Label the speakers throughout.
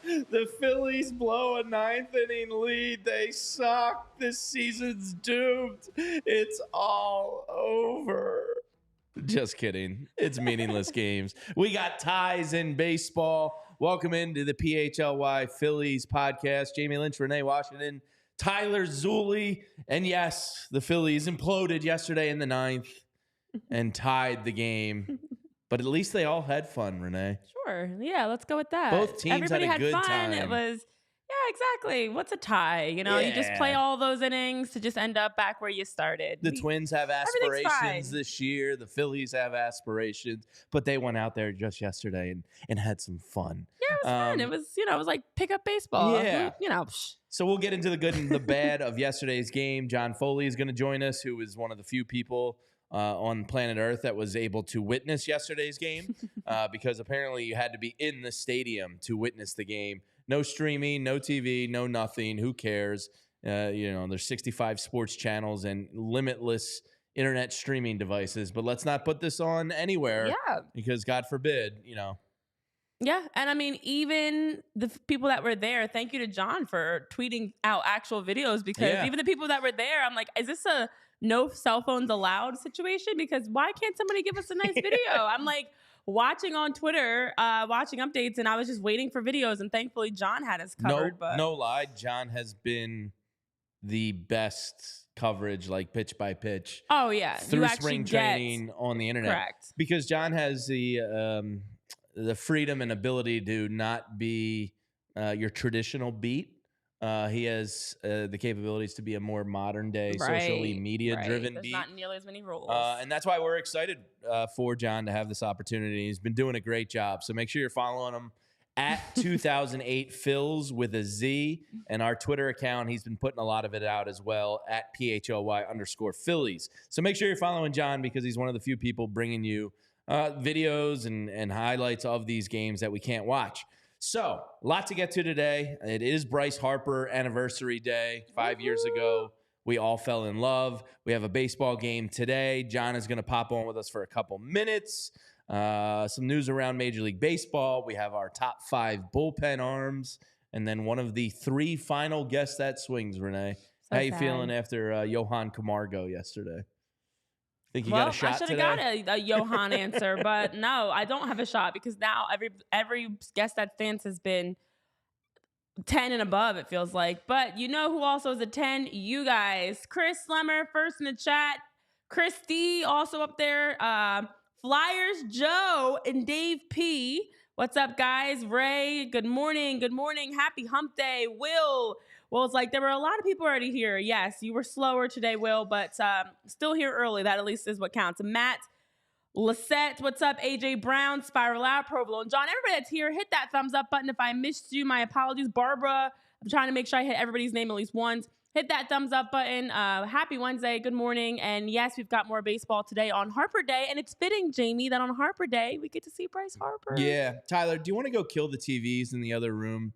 Speaker 1: The Phillies blow a ninth-inning lead. They suck. This season's doomed. It's all over. Just kidding. It's meaningless games. We got ties in baseball. Welcome into the PHLY Phillies podcast. Jamie Lynch, Renee Washington, Tyler Zulli. And yes, the Phillies imploded yesterday in the ninth and tied the game. But at least they all had fun, Renee.
Speaker 2: Sure. Yeah, let's go with that.
Speaker 1: Both teams
Speaker 2: Everybody
Speaker 1: had a good
Speaker 2: fun.
Speaker 1: time.
Speaker 2: It was, yeah, exactly. What's a tie? You know, you just play all those innings to just end up back where you started.
Speaker 1: The Twins have aspirations this year. The Phillies have aspirations. But they went out there just yesterday and had some fun.
Speaker 2: Yeah, it was fun. It was, it was like pickup baseball.
Speaker 1: Yeah.
Speaker 2: Psh.
Speaker 1: So we'll get into the good and the bad of yesterday's game. John Foley is going to join us, who is one of the few people on planet Earth that was able to witness yesterday's game because apparently you had to be in the stadium to witness the game. No streaming, no TV, no nothing. Who cares? There's 65 sports channels and limitless internet streaming devices. But let's not put this on anywhere because God forbid,
Speaker 2: Yeah, and I mean, even the people that were there, thank you to John for tweeting out actual videos because even the people that were there, I'm like, is this a no cell phones allowed situation? Because why can't somebody give us a nice video? I'm like watching on Twitter, watching updates, and I was just waiting for videos, and thankfully John had us covered.
Speaker 1: No lie, John has been the best coverage, like pitch by pitch.
Speaker 2: Oh yeah,
Speaker 1: through spring training on the internet.
Speaker 2: Correct.
Speaker 1: Because John has the freedom and ability to not be your traditional beat. He has the capabilities to be a more modern day, socially media driven beat.
Speaker 2: There's not nearly as many rules.
Speaker 1: And that's why we're excited for John to have this opportunity. He's been doing a great job. So make sure you're following him at 2008 Phils with a Z, and our Twitter account. He's been putting a lot of it out as well at PHLY_Phillies. So make sure you're following John because he's one of the few people bringing you videos and highlights of these games that we can't watch. So, a lot to get to today. It is Bryce Harper anniversary day. 5 years ago, we all fell in love. We have a baseball game today. John is going to pop on with us for a couple minutes. Some news around Major League Baseball. We have our top 5 bullpen arms. And then one of the 3 final Guess That Swings, Renee. How you feeling after Johan Camargo yesterday? Think you got a shot today?
Speaker 2: I should have got a Johan answer, but no, I don't have a shot because now every Guess That Stance has been 10 and above, it feels like. But you know who also is a 10? You guys. Chris Slemmer, first in the chat. Christy, also up there. Flyers Joe and Dave P. What's up, guys? Ray, good morning. Good morning. Happy hump day. Will, it's like there were a lot of people already here. Yes, you were slower today, Will, but still here early. That at least is what counts. Matt Lisette, what's up? AJ Brown, Spiral Out, Provolone John. Everybody that's here, hit that thumbs up button. If I missed you, my apologies. Barbara, I'm trying to make sure I hit everybody's name at least once. Hit that thumbs up button. Happy Wednesday. Good morning. And yes, we've got more baseball today on Harper Day. And it's fitting, Jamie, that on Harper Day, we get to see Bryce Harper.
Speaker 1: Yeah. Tyler, do you want to go kill the TVs in the other room?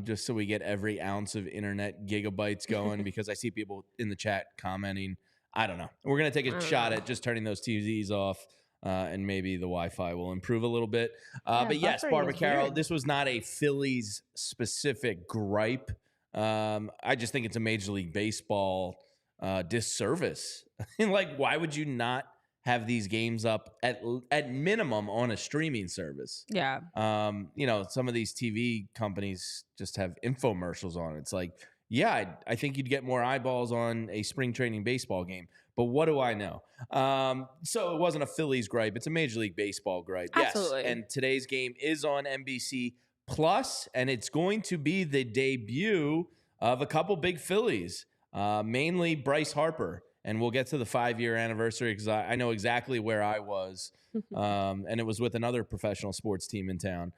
Speaker 1: Just so we get every ounce of internet gigabytes going because I see people in the chat commenting. I don't know. We're going to take a shot at just turning those TVs off and maybe the Wi-Fi will improve a little bit. But yes, Barbara Carroll, this was not a Phillies specific gripe. I just think it's a Major League Baseball disservice. Like, why would you not have these games up at minimum on a streaming service?
Speaker 2: Yeah.
Speaker 1: Some of these TV companies just have infomercials on it. It's like, yeah, I think you'd get more eyeballs on a spring training baseball game. But what do I know? So it wasn't a Phillies gripe. It's a Major League Baseball gripe.
Speaker 2: Absolutely.
Speaker 1: Yes. And today's game is on NBC Plus, and it's going to be the debut of a couple big Phillies, mainly Bryce Harper. And we'll get to the 5-year anniversary because I know exactly where I was, and it was with another professional sports team in town.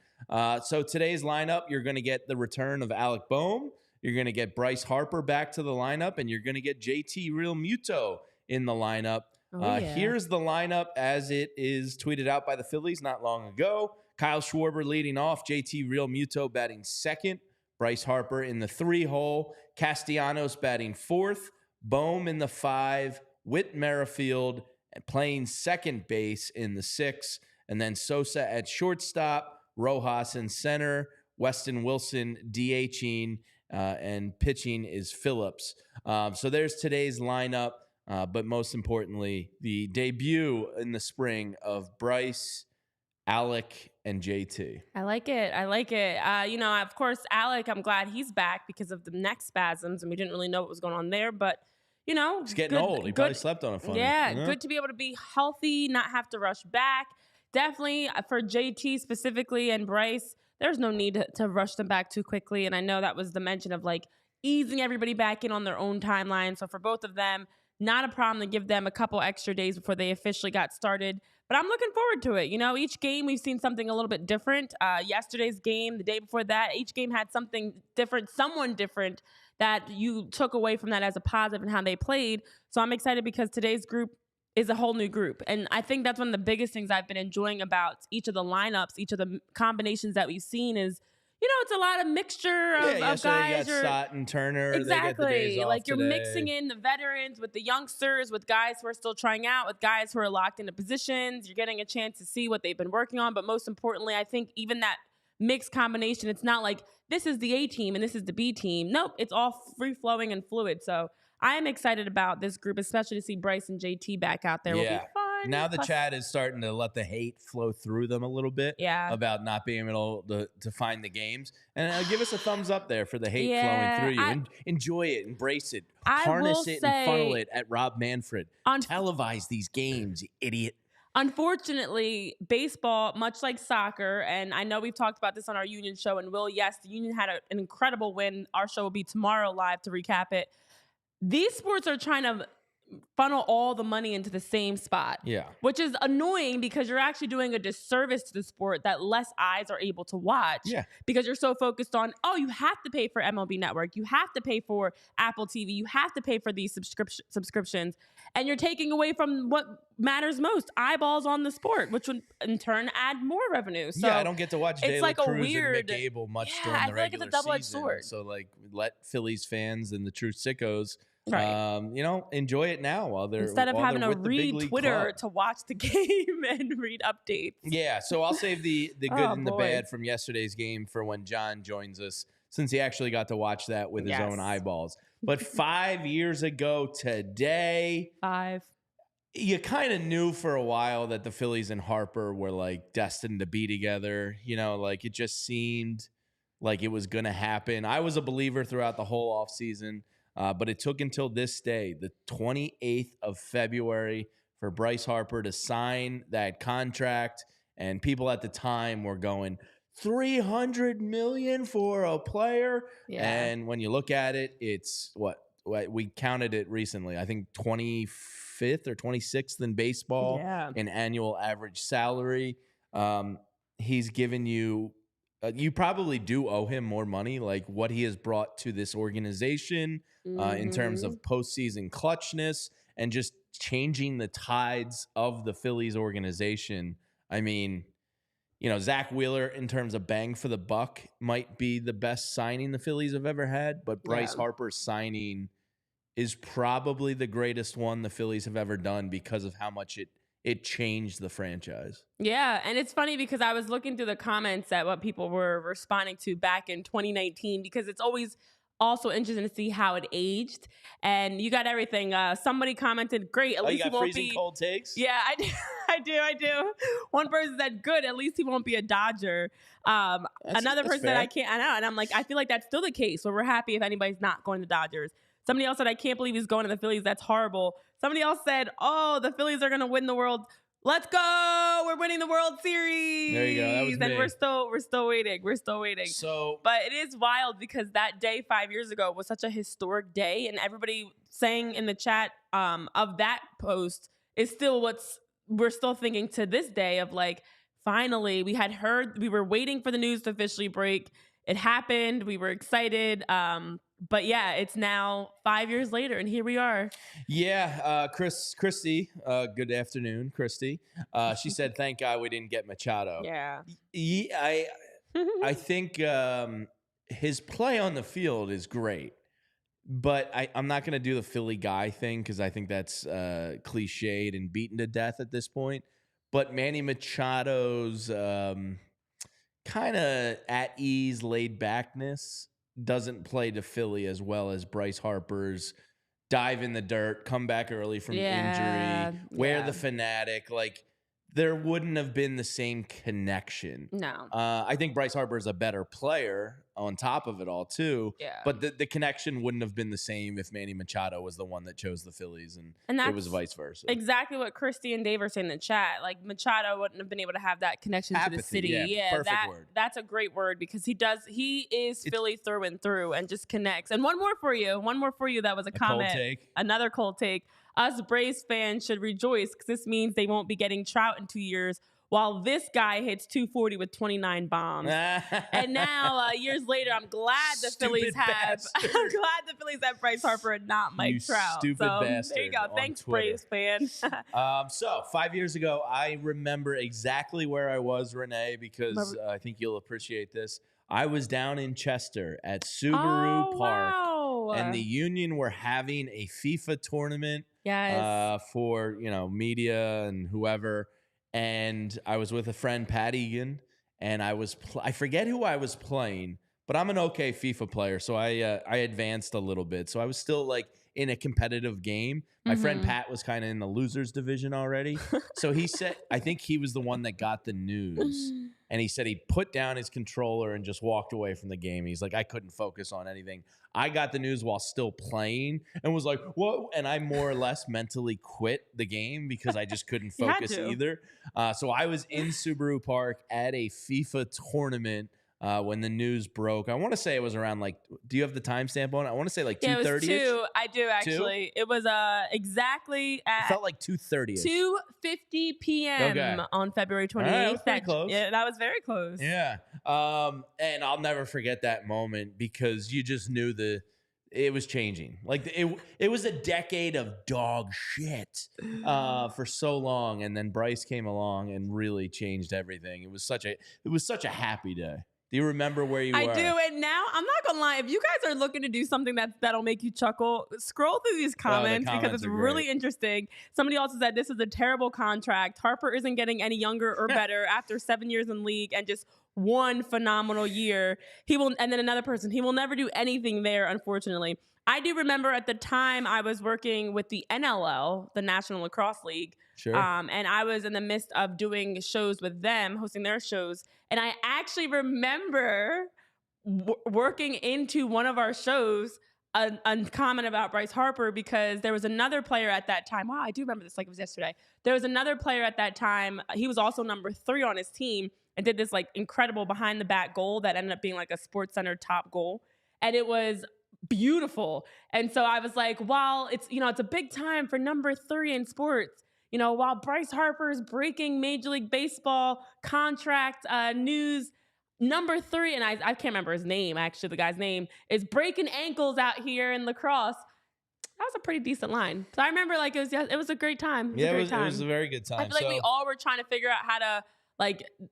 Speaker 1: So today's lineup, you're going to get the return of Alec Bohm. You're going to get Bryce Harper back to the lineup, and you're going to get JT Realmuto in the lineup. Here's the lineup as it is tweeted out by the Phillies not long ago. Kyle Schwarber leading off, JT Realmuto batting second, Bryce Harper in the 3-hole, Castellanos batting fourth, Bohm in the 5, Whit Merrifield playing second base in the 6, and then Sosa at shortstop, Rojas in center, Weston Wilson DHing, and pitching is Phillips. So there's today's lineup. But most importantly, the debut in the spring of Bryce, Alec, and JT.
Speaker 2: I like it. Of course, Alec, I'm glad he's back because of the neck spasms, and we didn't really know what was going on there. But,
Speaker 1: he's getting old. He probably slept on a funny.
Speaker 2: Yeah, good to be able to be healthy, not have to rush back. Definitely for JT specifically and Bryce, there's no need to rush them back too quickly. And I know that was the mention of like easing everybody back in on their own timeline. So for both of them, not a problem to give them a couple extra days before they officially got started. But I'm looking forward to it. Each game we've seen something a little bit different. Yesterday's game, the day before that, each game had something different, someone different that you took away from that as a positive and how they played. So I'm excited because today's group is a whole new group. And I think that's one of the biggest things I've been enjoying about each of the lineups, each of the combinations that we've seen is, it's a lot of mixture of guys.
Speaker 1: You got Stott and Turner.
Speaker 2: Exactly.
Speaker 1: They get the days off
Speaker 2: you're
Speaker 1: today.
Speaker 2: mixing in the veterans with the youngsters, with guys who are still trying out, with guys who are locked into positions. You're getting a chance to see what they've been working on. But most importantly, I think even that mixed combination, it's not like this is the A team and this is the B team. Nope, it's all free flowing and fluid. So I am excited about this group, especially to see Bryce and JT back out there.
Speaker 1: Yeah.
Speaker 2: Will be fun.
Speaker 1: Now the chat is starting to let the hate flow through them a little bit.
Speaker 2: Yeah.
Speaker 1: About not being able to find the games. And give us a thumbs up there for the hate flowing through you. Enjoy it, embrace it, harness it, and funnel it at Rob Manfred. Televise these games, you idiot.
Speaker 2: Unfortunately, baseball, much like soccer, and I know we've talked about this on our Union show, and yes, the Union had an incredible win. Our show will be tomorrow live to recap it. These sports are trying to funnel all the money into the same spot.
Speaker 1: Yeah.
Speaker 2: Which is annoying because you're actually doing a disservice to the sport that less eyes are able to watch.
Speaker 1: Yeah.
Speaker 2: Because you're so focused on, you have to pay for MLB Network. You have to pay for Apple TV. You have to pay for these subscriptions. And you're taking away from what matters most, eyeballs on the sport, which would in turn add more revenue. So
Speaker 1: I don't get to watch Daily
Speaker 2: like
Speaker 1: Cruz
Speaker 2: and
Speaker 1: Mick Abel much during the regular
Speaker 2: like it's a double-edged
Speaker 1: season.
Speaker 2: sword.
Speaker 1: So let Phillies fans and the true sickos
Speaker 2: right.
Speaker 1: Enjoy it now while they're
Speaker 2: instead of having to read Twitter
Speaker 1: club.
Speaker 2: To watch the game and read updates.
Speaker 1: Yeah, so I'll save the good and the bad from yesterday's game for when John joins us, since he actually got to watch that with his own eyeballs. But 5 years ago today, you kind of knew for a while that the Phillies and Harper were like destined to be together. It just seemed like it was going to happen. I was a believer throughout the whole offseason. But it took until this day, the 28th of February, for Bryce Harper to sign that contract. And people at the time were going, $300 million for a player. Yeah. And when you look at it, it's what we counted it recently. I think 25th or 26th in baseball in annual average salary. He's given you. You probably do owe him more money, like what he has brought to this organization in terms of postseason clutchness and just changing the tides of the Phillies organization. I mean, Zach Wheeler, in terms of bang for the buck, might be the best signing the Phillies have ever had, but Bryce Harper's signing is probably the greatest one the Phillies have ever done because of how much it changed the franchise.
Speaker 2: Yeah, and it's funny because I was looking through the comments at what people were responding to back in 2019 because it's always also interesting to see how it aged. And you got everything. Somebody commented, great, at least
Speaker 1: you got
Speaker 2: he won't
Speaker 1: freezing
Speaker 2: be
Speaker 1: cold takes?
Speaker 2: Yeah, I do. One person said, good, at least he won't be a Dodger. Another person said, I can't, I know. And I'm like, I feel like that's still the case. So we're happy if anybody's not going to the Dodgers. Somebody else said, I can't believe he's going to the Phillies. That's horrible. Somebody else said, the Phillies are going to win the world. Let's go. We're winning the World Series.
Speaker 1: There you go. That was
Speaker 2: and
Speaker 1: me.
Speaker 2: we're still waiting. We're still waiting.
Speaker 1: So,
Speaker 2: but it is wild because that day 5 years ago was such a historic day. And everybody saying in the chat of that post is still we're still thinking to this day of like, finally, we were waiting for the news to officially break. It happened. We were excited. But yeah, it's now 5 years later, and here we are.
Speaker 1: Yeah, Christy, good afternoon, Christy. She said, "Thank God we didn't get Machado."
Speaker 2: Yeah,
Speaker 1: I think his play on the field is great, but I'm not going to do the Philly guy thing because I think that's cliched and beaten to death at this point. But Manny Machado's kind of at ease, laid backness doesn't play to Philly as well as Bryce Harper's dive in the dirt, come back early from injury, wear the fanatic. Like, there wouldn't have been the same connection.
Speaker 2: No.
Speaker 1: I think Bryce Harper is a better player on top of it all, too.
Speaker 2: Yeah.
Speaker 1: But the connection wouldn't have been the same if Manny Machado was the one that chose the Phillies, and it was vice versa.
Speaker 2: Exactly what Christy and Dave are saying in the chat. Like, Machado wouldn't have been able to have that connection to the city.
Speaker 1: Yeah, perfect word.
Speaker 2: That's a great word because he is Philly through and through and just connects. And one more for you. That was a comment.
Speaker 1: Cold take.
Speaker 2: Another cold take. Us Braves fans should rejoice because this means they won't be getting Trout in 2 years while this guy hits 240 with 29 bombs. And now, years later, I'm glad the Phillies have Bryce Harper and not Mike Trout.
Speaker 1: Stupid bastard.
Speaker 2: There you go. Thanks, Braves fan.
Speaker 1: So 5 years ago, I remember exactly where I was, Renee, because I think you'll appreciate this. I was down in Chester at Subaru Park.
Speaker 2: Wow.
Speaker 1: And the Union were having a FIFA tournament for, media and whoever. And I was with a friend, Pat Egan, and I forget who I was playing, but I'm an okay FIFA player, so I advanced a little bit. So I was still like in a competitive game. My friend Pat was kind of in the losers division already. So he said, I think he was the one that got the news. And he said he put down his controller and just walked away from the game. He's like, I couldn't focus on anything. I got the news while still playing and was like, what? And I more or less mentally quit the game because I just couldn't focus either. So I was in Subaru Park at a FIFA tournament when the news broke. I want to say it was around do you have the timestamp on it? I want to say 2:30.
Speaker 2: It was 2. I do actually. 2? It was exactly at
Speaker 1: it felt like 2:30.
Speaker 2: 2:50 p.m. on February 28th.
Speaker 1: That was close.
Speaker 2: Yeah, that was very close.
Speaker 1: Yeah. And I'll never forget that moment because you just knew it was changing. Like it was a decade of dog shit for so long, and then Bryce came along and really changed everything. It was such a happy day. Do you remember where you were?
Speaker 2: I do, and now I'm not gonna lie. If you guys are looking to do something that'll make you chuckle, scroll through these comments because it's really interesting. Somebody also said this is a terrible contract. Harper isn't getting any younger or better after 7 years in league and just one phenomenal year. And then another person, he will never do anything there, unfortunately. I do remember at the time I was working with the NLL, the National Lacrosse League.
Speaker 1: Sure.
Speaker 2: And I was in the midst of doing shows with them, hosting their shows. And I actually remember working into one of our shows a comment about Bryce Harper because there was another player at that time. Wow, I do remember this like it was yesterday. There was another player at that time. He was also number 3 on his team and did this incredible behind the back goal that ended up being a SportsCenter top goal. And it was beautiful. And so I was like, while it's a big time for number 3 in sports, while Bryce Harper's breaking Major League Baseball contract news, number 3, and I can't remember his name, actually, the guy's name, is breaking ankles out here in lacrosse. That was a pretty decent line. So I remember it was a great time. It
Speaker 1: was a very good time.
Speaker 2: I feel like we all were trying to figure out how to,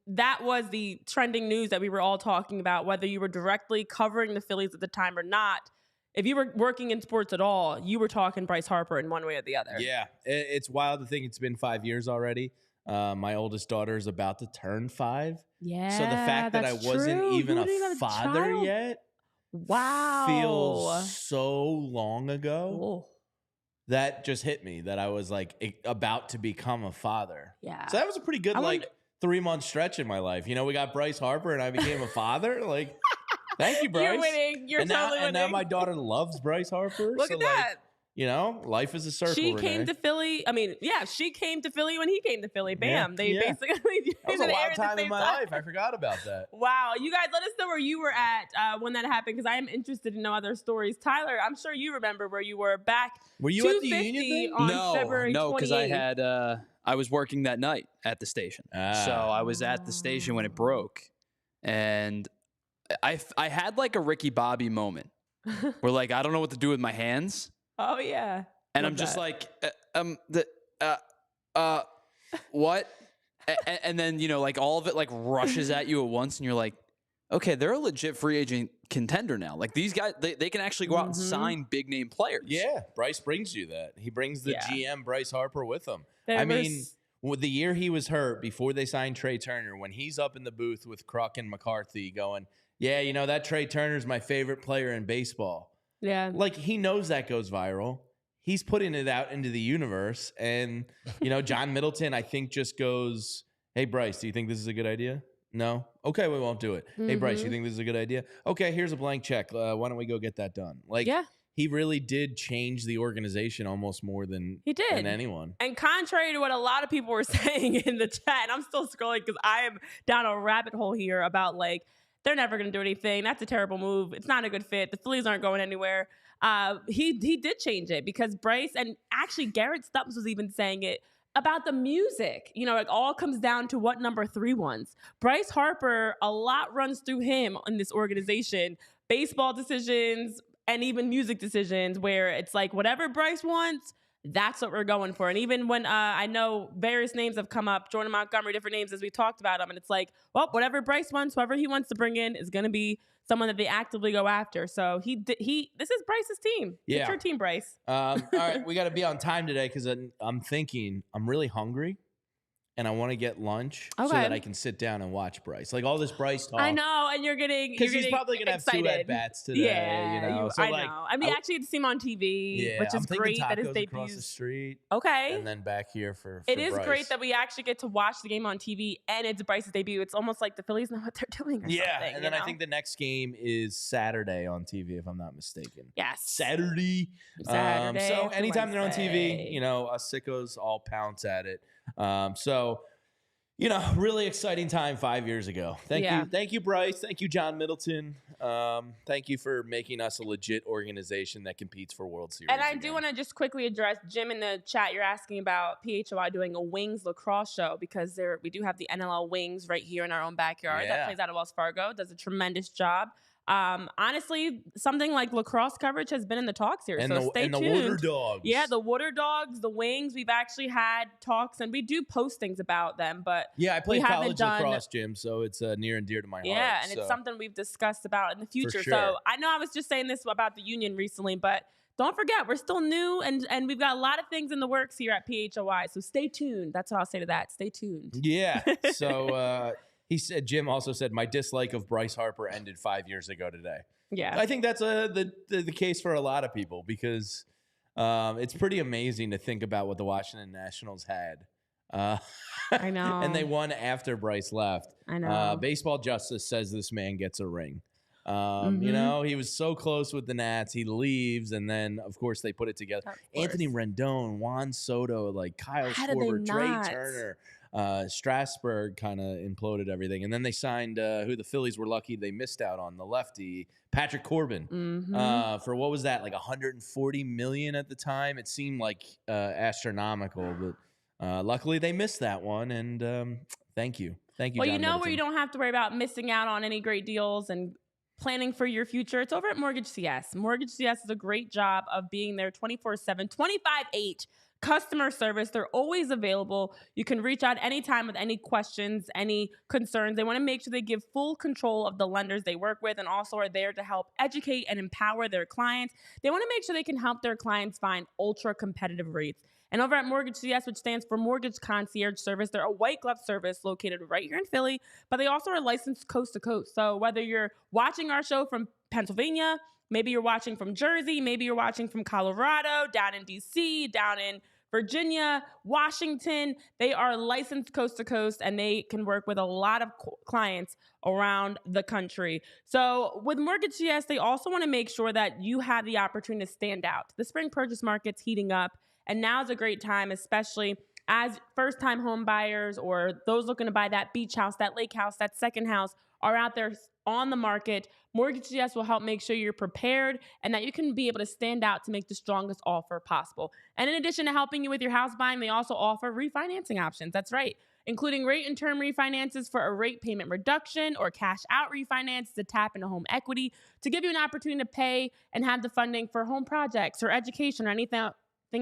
Speaker 2: that was the trending news that we were all talking about, whether you were directly covering the Phillies at the time or not. If you were working in sports at all, you were talking Bryce Harper in one way or the other.
Speaker 1: Yeah, it's wild to think it's been 5 years already. My oldest daughter is about to turn 5.
Speaker 2: Yeah,
Speaker 1: so the fact that I wasn't even a father yet, feels so long ago. That just hit me that I was about to become a father.
Speaker 2: Yeah,
Speaker 1: so that was a pretty good 3-month stretch in my life. We got Bryce Harper and I became a father. Thank you, Bryce.
Speaker 2: You're winning. You're totally winning.
Speaker 1: And now my daughter loves Bryce Harper.
Speaker 2: Look at that.
Speaker 1: Life is a circle.
Speaker 2: She came to Philly. She came to Philly when he came to Philly. Bam. They basically.
Speaker 1: That was a wild time in my life. I forgot about that.
Speaker 2: Wow. You guys, let us know where you were at when that happened because I am interested to know other stories. Tyler, I'm sure you remember where you were back.
Speaker 1: Were you at the Union thing?
Speaker 2: On February 28th.
Speaker 3: No, because I was working that night at the station. So I was at the station when it broke. And I had a Ricky Bobby moment where I don't know what to do with my hands.
Speaker 2: Oh yeah.
Speaker 3: And love I'm just what? And then, all of it rushes at you at once and you're like, okay, they're a legit free agent contender now. These guys, they can actually go out and sign big name players.
Speaker 1: Yeah. Bryce brings you that. He brings the GM Bryce Harper with him. the year he was hurt before they signed Trey Turner, when he's up in the booth with Kruk and McCarthy going, yeah, you know, that Trey Turner's my favorite player in baseball.
Speaker 2: Yeah.
Speaker 1: Like, he knows that goes viral. He's putting it out into the universe. And, you know, John Middleton, I think, just goes, hey, Bryce, do you think this is a good idea? No? Okay, we won't do it. Hey, Bryce, you think this is a good idea? Okay, here's a blank check. Why don't we go get that done? Like, he really did change the organization almost more than anyone.
Speaker 2: And contrary to what a lot of people were saying in the chat, and I'm still scrolling because I am down a rabbit hole here about, like, they're never going to do anything. That's a terrible move. It's not a good fit. The Phillies aren't going anywhere. He did change it because Bryce, and actually Garrett Stubbs was even saying it about the music. You know, it all comes down to what number 3 wants. Bryce Harper, a lot runs through him in this organization. Baseball decisions, and even music decisions, where it's like whatever Bryce wants, that's what we're going for. And even when I know various names have come up, Jordan Montgomery, different names as we talked about them, and it's like, well, whatever Bryce wants, whoever he wants to bring in is going to be someone that they actively go after. So this is Bryce's team.
Speaker 1: Yeah.
Speaker 2: It's your team, Bryce.
Speaker 1: All right, we got to be on time today because I'm thinking I'm really hungry. And I want to get lunch so that I can sit down and watch Bryce. Like, all this Bryce talk.
Speaker 2: I know, and you're getting
Speaker 1: because he's probably gonna have 2 at-bats today.
Speaker 2: Yeah,
Speaker 1: you know.
Speaker 2: I know. I mean, actually, get to see him on TV, which is great. That his debut
Speaker 1: across the street.
Speaker 2: Okay,
Speaker 1: and then back here for
Speaker 2: it is
Speaker 1: Bryce.
Speaker 2: Great that we actually get to watch the game on TV, and it's Bryce's debut. It's almost like the Phillies know what they're doing. Or something,
Speaker 1: and then I think the next game is Saturday on TV, if I'm not mistaken.
Speaker 2: Yes,
Speaker 1: Saturday. So anytime they're on TV, you know, us sickos all pounce at it. So. You know, really exciting time 5 years ago. Thank you, Bryce. Thank you, John Middleton. Thank you for making us a legit organization that competes for World Series.
Speaker 2: And I do want to just quickly address Jim in the chat. You're asking about PHLY doing a Wings lacrosse show because we do have the NLL Wings right here in our own backyard that plays out of Wells Fargo. Does a tremendous job. Honestly, something like lacrosse coverage has been in the talks here. So stay tuned.
Speaker 1: The Water Dogs.
Speaker 2: Yeah, the Water Dogs, the Wings. We've actually had talks and we do postings about them, but
Speaker 1: I played college lacrosse, Jim, so it's near and dear to my heart.
Speaker 2: Yeah, and it's something we've discussed about in the future.
Speaker 1: Sure.
Speaker 2: So I know I was just saying this about the union recently, but don't forget, we're still new and we've got a lot of things in the works here at PHLY. So stay tuned. That's what I'll say to that. Stay tuned.
Speaker 1: Yeah. So Jim also said, my dislike of Bryce Harper ended 5 years ago today.
Speaker 2: Yeah.
Speaker 1: I think that's the case for a lot of people because it's pretty amazing to think about what the Washington Nationals had.
Speaker 2: I know.
Speaker 1: And they won after Bryce left.
Speaker 2: I know.
Speaker 1: Baseball Justice says this man gets a ring. You know, he was so close with the Nats. He leaves, and then, of course, they put it together. Anthony Rendon, Juan Soto, like Kyle Schwarber, Trey Turner. Strasburg kind of imploded everything. And then they signed who the Phillies were lucky they missed out on, the lefty, Patrick Corbin, for what was that, like $140 million at the time? It seemed like astronomical, but luckily they missed that one. And thank you. Thank you,
Speaker 2: Well,
Speaker 1: John
Speaker 2: you know
Speaker 1: Middleton.
Speaker 2: where you don't have to worry about missing out on any great deals and planning for your future. It's over at Mortgage CS. Mortgage CS does a great job of being there 24/7, 25/8. Customer service. They're always available. You can reach out anytime with any questions, any concerns. They want to make sure they give full control of the lenders they work with and also are there to help educate and empower their clients. They want to make sure they can help their clients find ultra competitive rates. And over at Mortgage CS, which stands for Mortgage Concierge Service, they're a white glove service located right here in Philly, but they also are licensed coast to coast. So whether you're watching our show from Pennsylvania, maybe you're watching from Jersey, maybe you're watching from Colorado, down in DC, down in Virginia, Washington, they are licensed coast to coast and they can work with a lot of clients around the country. So with Mortgage CS, they also want to make sure that you have the opportunity to stand out. The spring purchase market's heating up and now is a great time, especially as first-time home buyers or those looking to buy that beach house, that lake house, that second house are out there on the market. Mortgage CS will help make sure you're prepared and that you can be able to stand out to make the strongest offer possible. And in addition to helping you with your house buying, they also offer refinancing options. That's right, including rate and term refinances for a rate payment reduction or cash out refinance to tap into home equity to give you an opportunity to pay and have the funding for home projects or education or anything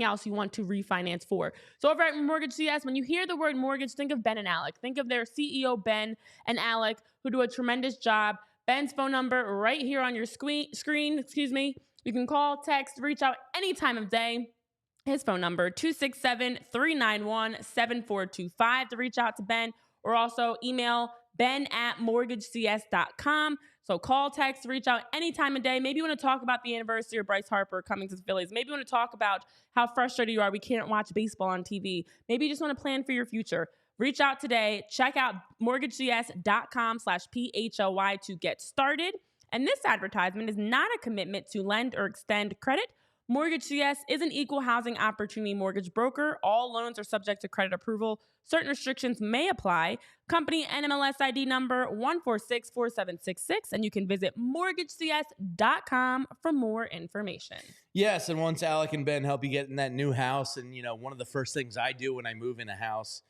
Speaker 2: else you want to refinance for. So over at Mortgage CS, when you hear the word mortgage, think of Ben and Alec. Think of their CEO, Ben and Alec, who do a tremendous job. Ben's phone number right here on your screen. You can call, text, reach out any time of day. His phone number, 267-391-7425 to reach out to Ben, or also email ben@mortgagecs.com. So call, text, reach out any time of day. Maybe you want to talk about the anniversary of Bryce Harper coming to the Phillies. Maybe you want to talk about how frustrated you are we can't watch baseball on TV. Maybe you just want to plan for your future. Reach out today. Check out mortgagecs.com/PHLY to get started. And this advertisement is not a commitment to lend or extend credit. Mortgage CS is an equal housing opportunity mortgage broker. All loans are subject to credit approval. Certain restrictions may apply. Company NMLS ID number 1464766, and you can visit mortgagecs.com for more information.
Speaker 1: Yes, and once Alec and Ben help you get in that new house, and one of the first things I do when I move in a house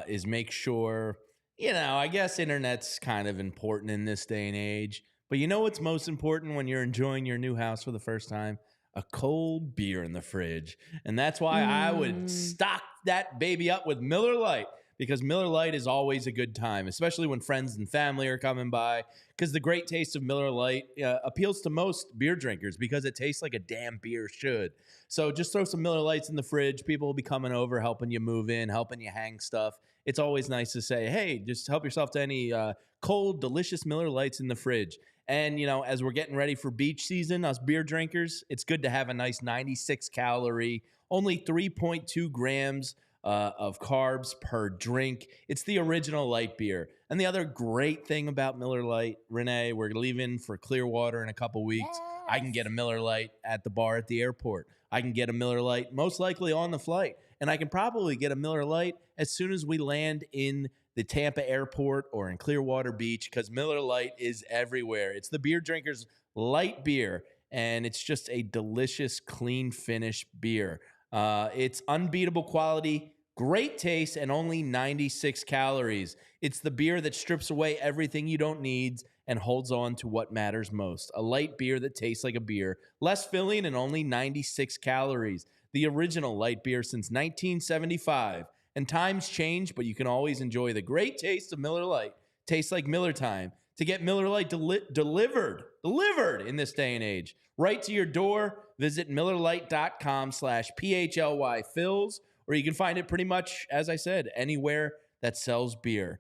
Speaker 1: is make sure, I guess internet's kind of important in this day and age. But you know what's most important when you're enjoying your new house for the first time? A cold beer in the fridge. And that's why I would stock that baby up with Miller Lite, because Miller Lite is always a good time, especially when friends and family are coming by, because the great taste of Miller Lite appeals to most beer drinkers because it tastes like a damn beer should. So just throw some Miller Lites in the fridge. People will be coming over, helping you move in, helping you hang stuff. It's always nice to say, hey, just help yourself to any cold, delicious Miller Lites in the fridge. And, as we're getting ready for beach season, us beer drinkers, it's good to have a nice 96-calorie, only 3.2 grams of carbs per drink. It's the original light beer. And the other great thing about Miller Lite, Renee, we're leaving for Clearwater in a couple weeks. Yes. I can get a Miller Lite at the bar at the airport. I can get a Miller Lite most likely on the flight. And I can probably get a Miller Lite as soon as we land in the Tampa airport or in Clearwater Beach, because Miller Lite is everywhere. It's the beer drinkers' light beer, and it's just a delicious, clean finish beer. It's unbeatable quality, great taste, and only 96 calories. It's the beer that strips away everything you don't need and holds on to what matters most. A light beer that tastes like a beer, less filling, and only 96 calories. The original light beer since 1975. And times change, but you can always enjoy the great taste of Miller Lite. Tastes like Miller time. To get Miller Lite delivered in this day and age, right to your door, visit MillerLite.com/PHLY Phils, or you can find it pretty much, as I said, anywhere that sells beer.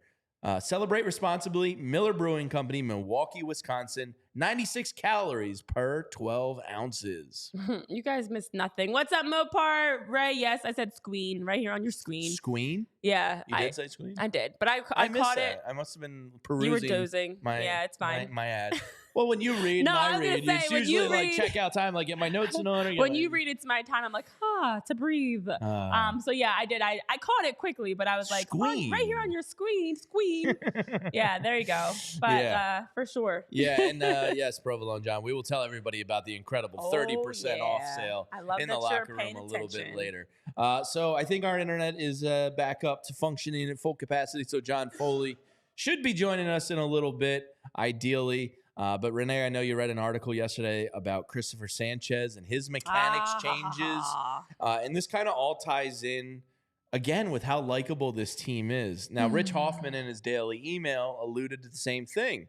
Speaker 1: Celebrate responsibly. Miller Brewing Company, Milwaukee, Wisconsin. 96 calories per 12 ounces.
Speaker 2: You guys missed nothing. What's up, Mopar? Ray, yes, I said squeen right here on your screen.
Speaker 1: Squeen?
Speaker 2: Yeah.
Speaker 1: You did say squeen?
Speaker 2: I did, but I caught it.
Speaker 1: I must have been perusing.
Speaker 2: You were dozing. Yeah, it's fine.
Speaker 1: My ad. Well, when you read, I read. It's usually like checkout time, like get my notes in order.
Speaker 2: When you read, it's my time. I'm like, to breathe. So yeah, I did. I caught it quickly, but I was like, right here on your screen. Yeah, there you go. But for sure.
Speaker 1: Yeah, and yes, Provolone John, we will tell everybody about the incredible 30% off sale in the locker room a little bit later. So I think our internet is back up to functioning at full capacity. So John Foley should be joining us in a little bit, ideally. But Renee, I know you read an article yesterday about Christopher Sanchez and his mechanics changes. And this kind of all ties in, again, with how likable this team is. Now, Rich Hoffman in his daily email alluded to the same thing.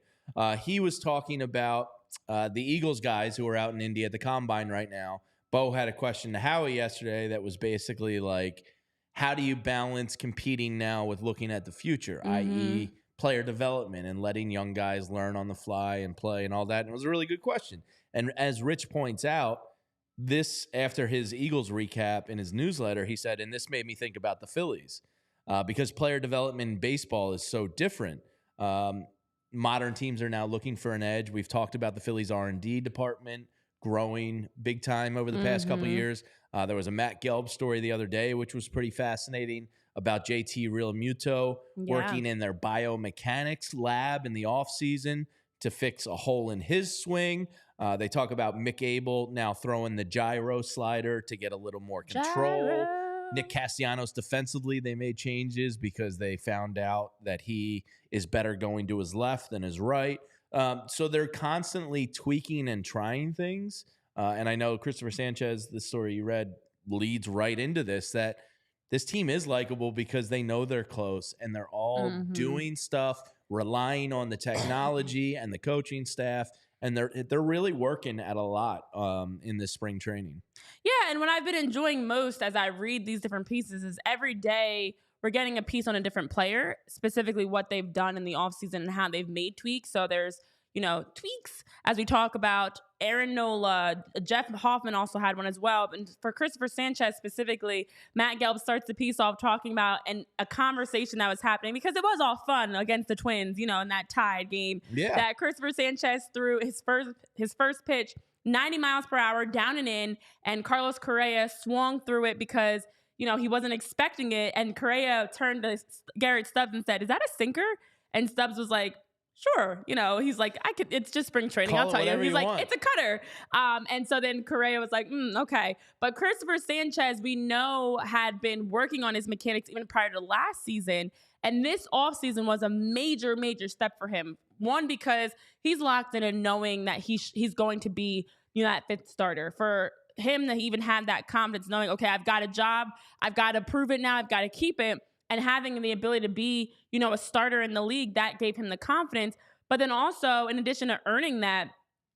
Speaker 1: He was talking about the Eagles guys who are out in India at the Combine right now. Bo had a question to Howie yesterday that was basically like, how do you balance competing now with looking at the future, i.e., player development and letting young guys learn on the fly and play and all that? And it was a really good question. And as Rich points out, this, after his Eagles recap in his newsletter, he said, and this made me think about the Phillies, because player development in baseball is so different. Modern teams are now looking for an edge. We've talked about the Phillies R&D department growing big time over the past couple of years. There was a Matt Gelb story the other day, which was pretty fascinating, about JT Realmuto working in their biomechanics lab in the offseason to fix a hole in his swing. They talk about Mick Abel now throwing the gyro slider to get a little more control. Nick Castellanos defensively, they made changes because they found out that he is better going to his left than his right. So they're constantly tweaking and trying things. And I know Christopher Sanchez, the story you read, leads right into this, that this team is likable because they know they're close and they're all doing stuff, relying on the technology and the coaching staff and they're really working at a lot in this spring training.
Speaker 2: Yeah, and what I've been enjoying most as I read these different pieces is every day we're getting a piece on a different player, specifically what they've done in the offseason and how they've made tweaks. So there's, tweaks as we talk about Aaron Nola. Jeff Hoffman also had one as well. And for Christopher Sanchez specifically, Matt Gelb starts the piece off talking about a conversation that was happening because it was all fun against the Twins, in that tied game.
Speaker 1: Yeah.
Speaker 2: That Christopher Sanchez threw his first pitch 90 miles per hour down and in, and Carlos Correa swung through it because, he wasn't expecting it. And Correa turned to Garrett Stubbs and said, "Is that a sinker?" And Stubbs was like, "Sure." He's like, it's just spring training. I'll tell you. He's like, "It's a cutter." And so then Correa was like, "Okay." But Christopher Sanchez, we know, had been working on his mechanics even prior to last season. And this offseason was a major, major step for him. One, because he's locked in and knowing that he's going to be, that fifth starter. For him to even have that confidence, knowing, okay, I've got a job, I've got to prove it now, I've got to keep it. And having the ability to be, a starter in the league, that gave him the confidence. But then also, in addition to earning that,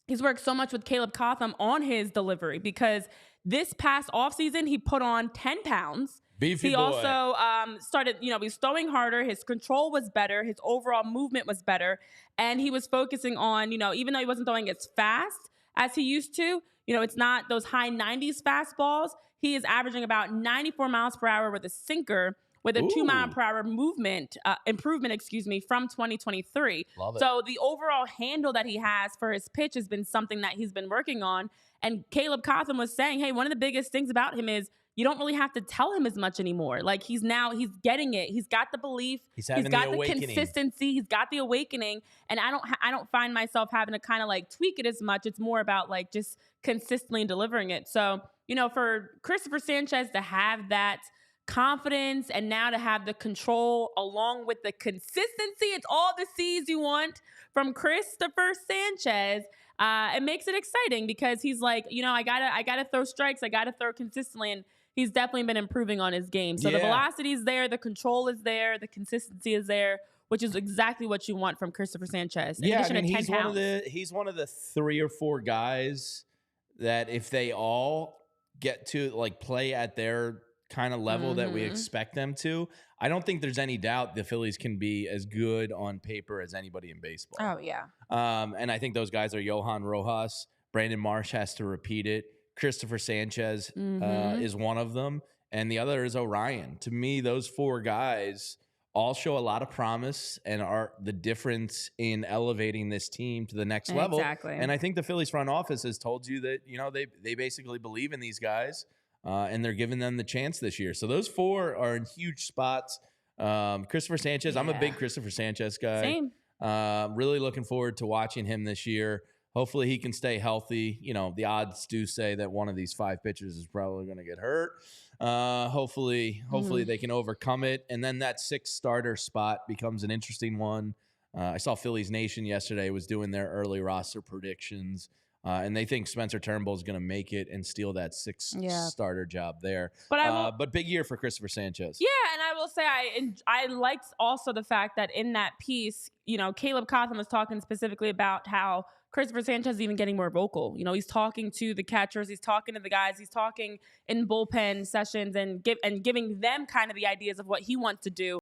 Speaker 2: he's worked so much with Caleb Cotham on his delivery because this past offseason, he put on 10 pounds.
Speaker 1: Beefy
Speaker 2: he
Speaker 1: boy.
Speaker 2: Also started, he's throwing harder. His control was better. His overall movement was better. And he was focusing on, even though he wasn't throwing as fast as he used to, it's not those high 90s fastballs. He is averaging about 94 miles per hour with a sinker, with a 2 mile per hour improvement, from 2023.
Speaker 1: Love it.
Speaker 2: So the overall handle that he has for his pitch has been something that he's been working on. And Caleb Cotham was saying, hey, one of the biggest things about him is you don't really have to tell him as much anymore. Like he's getting it. He's got the belief.
Speaker 1: He's
Speaker 2: got the consistency. He's got the awakening. And I don't find myself having to kind of like tweak it as much. It's more about like just consistently delivering it. So, for Christopher Sanchez to have that confidence and now to have the control along with the consistency, it's all the C's you want from Christopher Sanchez. It makes it exciting because he's like, I gotta throw strikes, I gotta throw consistently, and he's definitely been improving on his game. So the velocity is there, the control is there, the consistency is there, which is exactly what you want from Christopher Sanchez. In addition to 10 pounds.
Speaker 1: He's one of the 3 or 4 guys that if they all get to like play at their kind of level that we expect them to, I don't think there's any doubt the Phillies can be as good on paper as anybody in baseball.
Speaker 2: Oh, yeah.
Speaker 1: And I think those guys are Johan Rojas. Brandon Marsh has to repeat it. Christopher Sanchez is one of them. And the other is Orion. To me, those 4 guys all show a lot of promise and are the difference in elevating this team to the next level.
Speaker 2: Exactly.
Speaker 1: And I think the Phillies front office has told you that, they basically believe in these guys. And they're giving them the chance this year. So those 4 are in huge spots. Christopher Sanchez, I'm a big Christopher Sanchez guy.
Speaker 2: Same.
Speaker 1: Really looking forward to watching him this year. Hopefully he can stay healthy. The odds do say that one of these 5 pitchers is probably going to get hurt. Hopefully they can overcome it. And then that 6th starter spot becomes an interesting one. I saw Phillies Nation yesterday was doing their early roster predictions. And they think Spencer Turnbull is going to make it and steal that 6th starter job there. But big year for Christopher Sanchez.
Speaker 2: Yeah, and I will say I liked also the fact that in that piece, Caleb Cotham was talking specifically about how Christopher Sanchez is even getting more vocal. He's talking to the catchers, he's talking to the guys, he's talking in bullpen sessions and giving them kind of the ideas of what he wants to do.